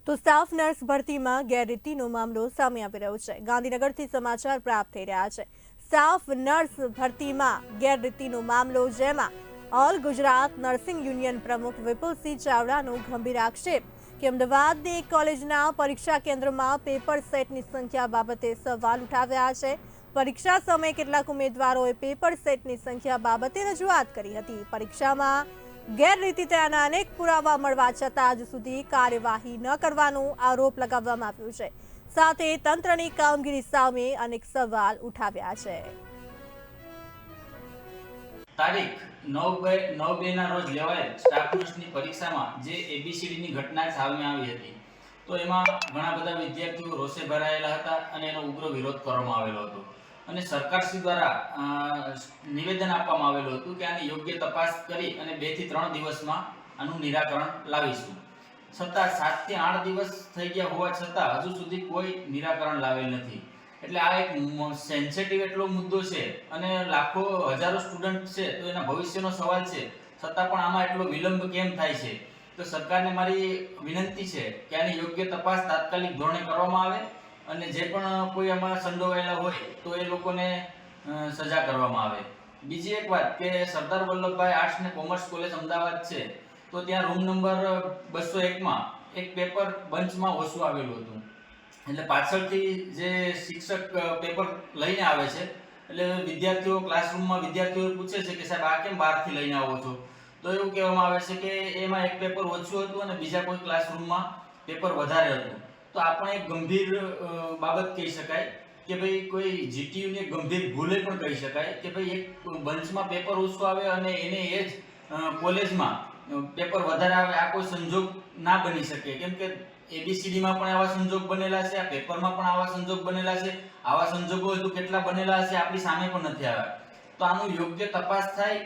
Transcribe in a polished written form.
તો staff nurse ભરતીમાં ગેરરીતિનો મામલો સામે આવી રહ્યો છે। ગાંધીનગરથી સમાચાર પ્રાપ્ત થઈ રહ્યા છે। સ્ટાફ નર્સ ભરતીમાં ગેરરીતિનો મામલો, જેમાં ઓલ ગુજરાત નર્સિંગ યુનિયન પ્રમુખ વિપુલસિંહ ચાવડાનો ગંભીર આક્ષેપ કે અમદાવાદની એક કોલેજના પરીક્ષા કેન્દ્રમાં પેપર સેટની સંખ્યા બાબતે સવાલ ઉઠાવ્યા છે। પરીક્ષા સમયે કેટલાક ઉમેદવારોએ પેપર સેટની સંખ્યા બાબતે રજૂઆત કરી હતી। પરીક્ષામાં ગેરરીતિ થયાના અનેક પુરાવા મળવા છતાં હજુ સુધી કાર્યવાહી ન કરવાનો આરોપ લગાવવામાં આવ્યો છે। સાથે તંત્રની કામગીરી સામે અનેક સવાલ ઉઠાવ્યા છે। તારીખ 9/2 ના રોજ લેવાયેલ સ્ટાફ નર્સની પરીક્ષામાં જે એબીસીડીની ઘટના સામે આવી હતી, તો એમાં ઘણા બધા વિદ્યાર્થીઓ રોષે ભરાયેલા હતા અને એનો ઉગ્ર વિરોધ કરવામાં આવેલો હતો અને સરકારશ્રી દ્વારા નિવેદન આપવામાં આવેલું હતું કે આની યોગ્ય તપાસ કરી અને 2 થી 3 દિવસમાં આનું નિરાકરણ લાવીશું। છતાં 7 થી 8 દિવસ થઈ ગયા હોવા છતાં હજુ સુધી કોઈ નિરાકરણ લાવેલ નથી। એટલે આ એક સેન્સિટિવ એટલો મુદ્દો છે અને લાખો હજારો સ્ટુડન્ટ છે, તો એના ભવિષ્યનો સવાલ છે, છતાં પણ આમાં એટલો વિલંબ કેમ થાય છે? તો સરકારને મારી વિનંતી છે કે આની યોગ્ય તપાસ તાત્કાલિક ધોરણે કરવામાં આવે અને જે પણ કોઈ આમાં સંડોવાયેલા હોય તો એ લોકોને સજા કરવામાં આવે। બીજી એક વાત કે સરદાર વલ્લભભાઈ આર્ટ્સ અને કોમર્સ કોલેજ અમદાવાદ છે, તો ત્યાં રૂમ નંબર 201 માં એક પેપર બંચમાં ઓછું આવેલું હતું। એટલે પાછળથી જે શિક્ષક પેપર લઈને આવે છે, એટલે વિદ્યાર્થીઓ ક્લાસરૂમમાં વિદ્યાર્થીઓ પૂછે છે કે સાહેબ આ કેમ બહારથી લઈને આવો છો? તો એવું કહેવામાં આવે છે કે એમાં એક પેપર ઓછું હતું અને બીજા કોઈ ક્લાસરૂમમાં પેપર વધારે હતું। તો આ પણ એક ગંભીર બાબત કહી શકાય કે ભાઈ કોઈ જીટીયુની એક ગંભીર ભૂલે પણ કહી શકાય કે ભાઈ એક બંચમાં પેપર ઓછું આવે અને એને એ જ કોલેજમાં પેપર વધારે આવે। આ કોઈ સંજોગ ના બની શકે, કેમ કે એબીસીડીમાં પણ આવા સંજોગ બનેલા છે, આ પેપરમાં પણ આવા સંજોગ બનેલા છે। આવા સંજોગો હજુ કેટલા બનેલા હશે આપણી સામે પણ નથી આવ્યા। તો આનું યોગ્ય તપાસ થાય